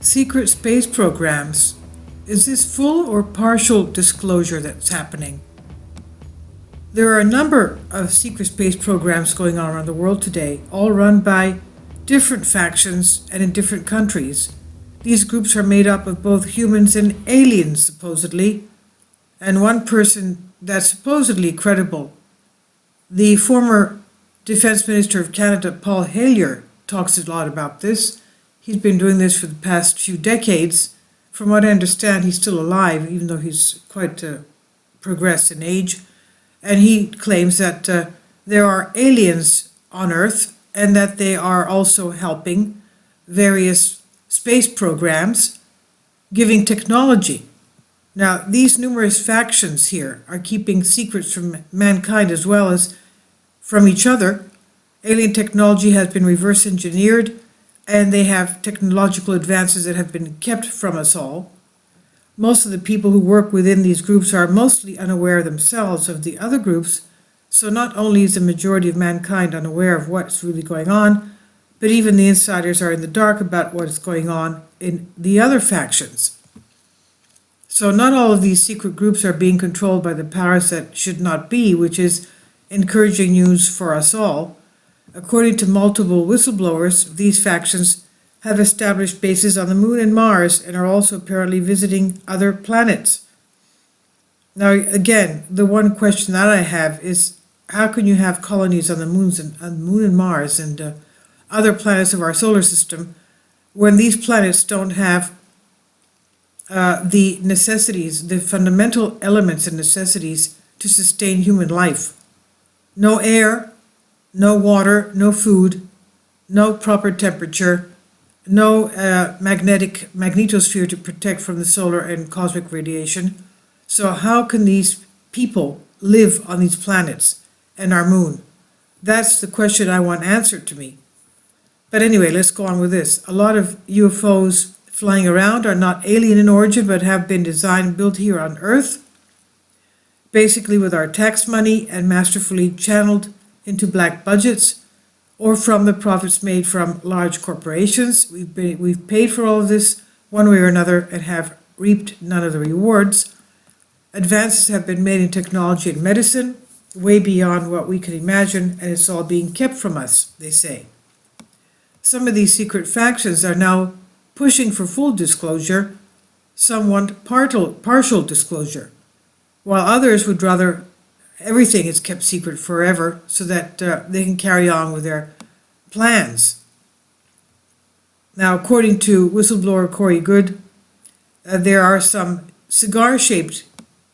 secret space programs. Is this full or partial disclosure that's happening? There are a number of secret space programs going on around the world today, all run by different factions and in different countries. These groups are made up of both humans and aliens, supposedly, and one person that's supposedly credible. The former Defense Minister of Canada, Paul Hellyer, talks a lot about this. He's been doing this for the past few decades. From what I understand, he's still alive, even though he's quite progressed in age. And he claims that there are aliens on Earth and that they are also helping various space programs, giving technology. Now, these numerous factions here are keeping secrets from mankind as well as from each other. Alien technology has been reverse engineered, and they have technological advances that have been kept from us all. Most of the people who work within these groups are mostly unaware themselves of the other groups, so not only is the majority of mankind unaware of what's really going on, but even the insiders are in the dark about what's going on in the other factions. So not all of these secret groups are being controlled by the powers that should not be, which is encouraging news for us all. According to multiple whistleblowers, these factions have established bases on the Moon and Mars and are also apparently visiting other planets. Now, again, the one question that I have is, how can you have colonies on the Moon and Mars and other planets of our solar system when these planets don't have the necessities, the fundamental elements and necessities to sustain human life? No air, no water, no food, no proper temperature, no magnetosphere to protect from the solar and cosmic radiation. So how can these people live on these planets and our moon? That's the question I want answered to me. But anyway, let's go on with this. A lot of UFOs flying around are not alien in origin, but have been designed and built here on Earth, basically with our tax money and masterfully channeled into black budgets or from the profits made from large corporations. We've paid for all of this one way or another and have reaped none of the rewards. Advances have been made in technology and medicine, way beyond what we could imagine, and it's all being kept from us, they say. Some of these secret factions are now pushing for full disclosure, some want partial disclosure, while others would rather everything is kept secret forever so that they can carry on with their plans. Now, according to whistleblower Corey Good, there are some cigar-shaped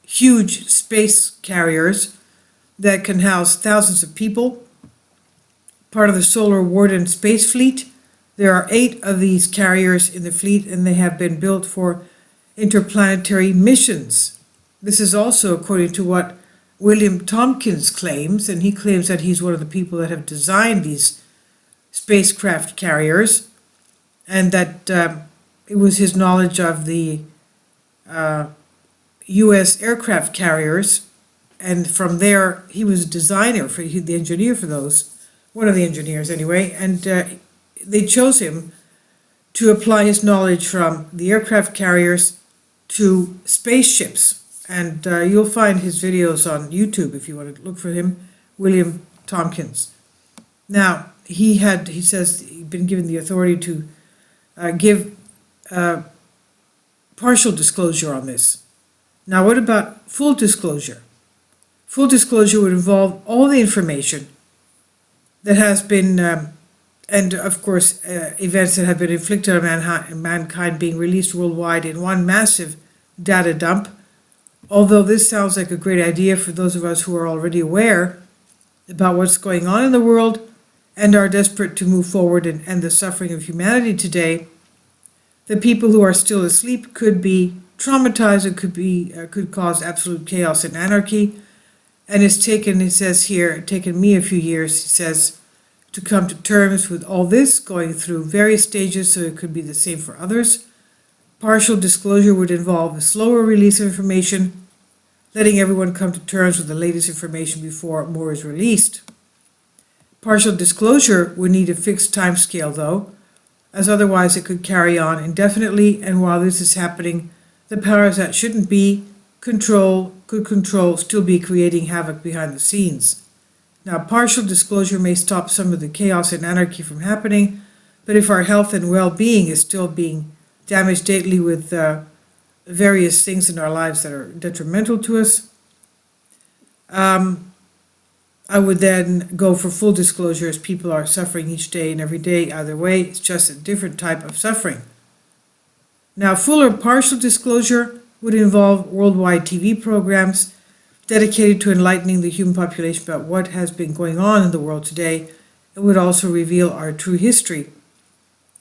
huge space carriers that can house thousands of people, part of the solar Warden space fleet. There are 8 of these carriers in the fleet, and they have been built for interplanetary missions. This is also according to what William Tompkins claims, and he claims that he's one of the people that have designed these spacecraft carriers, and that it was his knowledge of the U.S. aircraft carriers, and from there he was a designer, the engineer for those, one of the engineers anyway, and they chose him to apply his knowledge from the aircraft carriers to spaceships. And you'll find his videos on YouTube if you want to look for him, William Tompkins. Now, he says he'd been given the authority to give partial disclosure on this. Now, what about full disclosure? Full disclosure would involve all the information that has been, and of course, events that have been inflicted on mankind being released worldwide in one massive data dump. Although this sounds like a great idea for those of us who are already aware about what's going on in the world and are desperate to move forward and end the suffering of humanity today, the people who are still asleep could be traumatized and could cause absolute chaos and anarchy. And it's taken, it says here, taken me a few years, he says, to come to terms with all this, going through various stages so it could be the same for others. Partial disclosure would involve a slower release of information, letting everyone come to terms with the latest information before more is released. Partial disclosure would need a fixed time scale, though, as otherwise it could carry on indefinitely, and while this is happening, the powers that shouldn't be could control, still be creating havoc behind the scenes. Now, partial disclosure may stop some of the chaos and anarchy from happening, but if our health and well-being is still being damaged daily with various things in our lives that are detrimental to us, I would then go for full disclosure, as people are suffering each day and every day. Either way, it's just a different type of suffering. Now, full or partial disclosure would involve worldwide TV programs dedicated to enlightening the human population about what has been going on in the world today. It would also reveal our true history.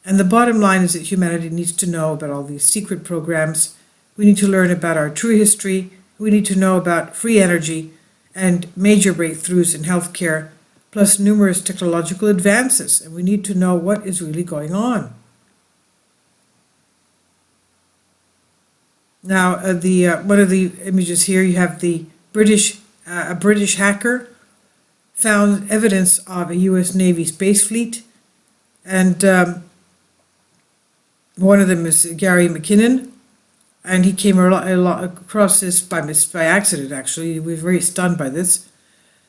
And the bottom line is that humanity needs to know about all these secret programs. We need to learn about our true history. We need to know about free energy and major breakthroughs in healthcare, plus numerous technological advances. And we need to know what is really going on. Now, one of the images here, you have the a British hacker found evidence of a U.S. Navy space fleet, and one of them is Gary McKinnon, and he came across this by accident. Actually, we were very stunned by this.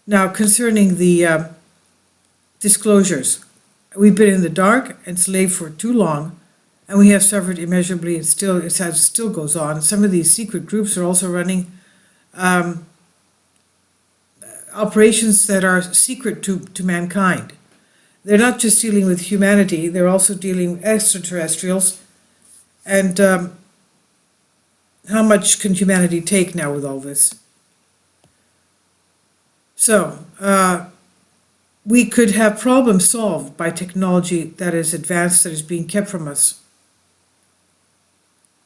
Now, concerning the disclosures, we've been in the dark, enslaved for too long, and we have suffered immeasurably, and it still goes on. Some of these secret groups are also running operations that are secret to mankind. They're not just dealing with humanity, they're also dealing with extraterrestrials. And how much can humanity take now with all this? So, we could have problems solved by technology that is advanced, that is being kept from us.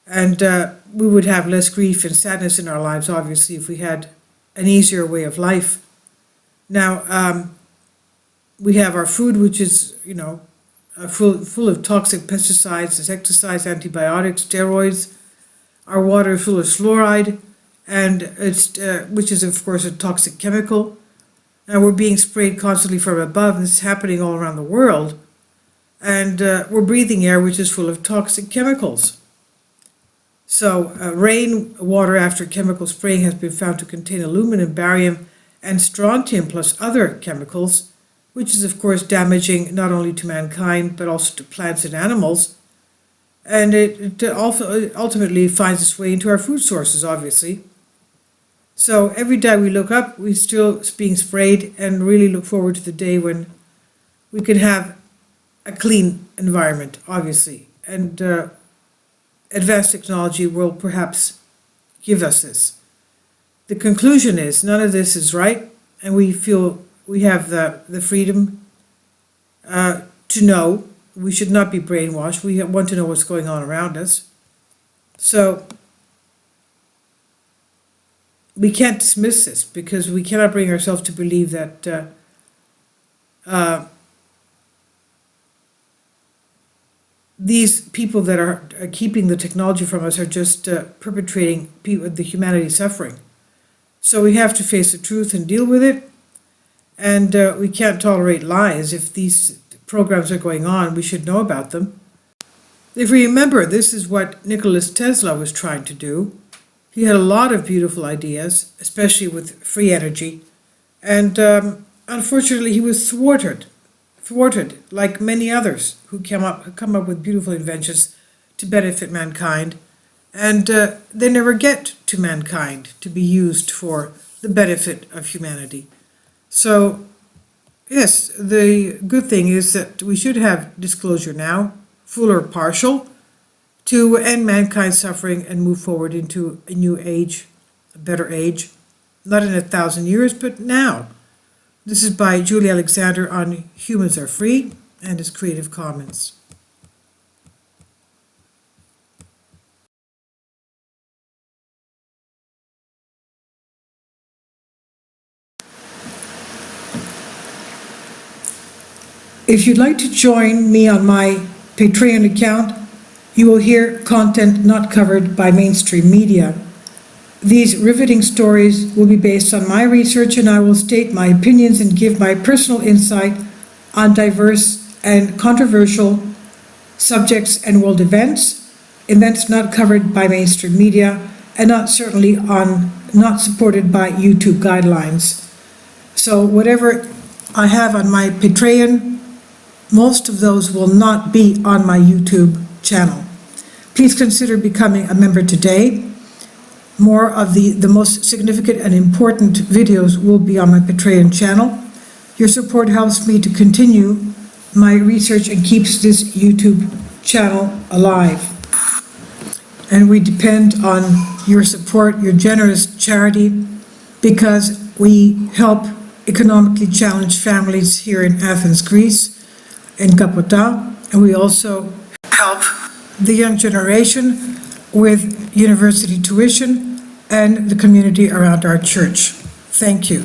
And we would have less grief and sadness in our lives, obviously, if we had an easier way of life. Now, we have our food, which is, full of toxic pesticides, insecticides, antibiotics, steroids. Our water is full of fluoride, and which is, of course, a toxic chemical. And we're being sprayed constantly from above, and this is happening all around the world. And we're breathing air which is full of toxic chemicals. So rainwater after chemical spraying has been found to contain aluminum, barium, and strontium, plus other chemicals, which is of course damaging not only to mankind but also to plants and animals. And it ultimately finds its way into our food sources, obviously. So every day we look up, we're still being sprayed, and really look forward to the day when we can have a clean environment, obviously. And advanced technology will perhaps give us this. The conclusion is none of this is right, and we feel we have the freedom to know. We should not be brainwashed. We want to know what's going on around us. So we can't dismiss this, because we cannot bring ourselves to believe that these people that are keeping the technology from us are just perpetrating the humanity suffering. So we have to face the truth and deal with it. And we can't tolerate lies. If these programs are going on, we should know about them. If we remember, this is what Nikola Tesla was trying to do. He had a lot of beautiful ideas, especially with free energy. And unfortunately, he was thwarted like many others who come up with beautiful inventions to benefit mankind. And they never get to mankind to be used for the benefit of humanity. So, yes, the good thing is that we should have disclosure now, full or partial, to end mankind's suffering and move forward into a new age, a better age, not in 1,000 years, but now. This is by Julie Alexander on Humans Are Free, and is Creative Commons. If you'd like to join me on my Patreon account, you will hear content not covered by mainstream media. These riveting stories will be based on my research, and I will state my opinions and give my personal insight on diverse and controversial subjects and world events not covered by mainstream media, and not supported by YouTube guidelines. So whatever I have on my Patreon, most of those will not be on my YouTube channel. Please consider becoming a member today. More of the most significant and important videos will be on my Patreon channel. Your support helps me to continue my research and keeps this YouTube channel alive. And we depend on your support, your generous charity, because we help economically challenged families here in Athens, Greece, in Kapota, and we also help the young generation with university tuition and the community around our church. Thank you.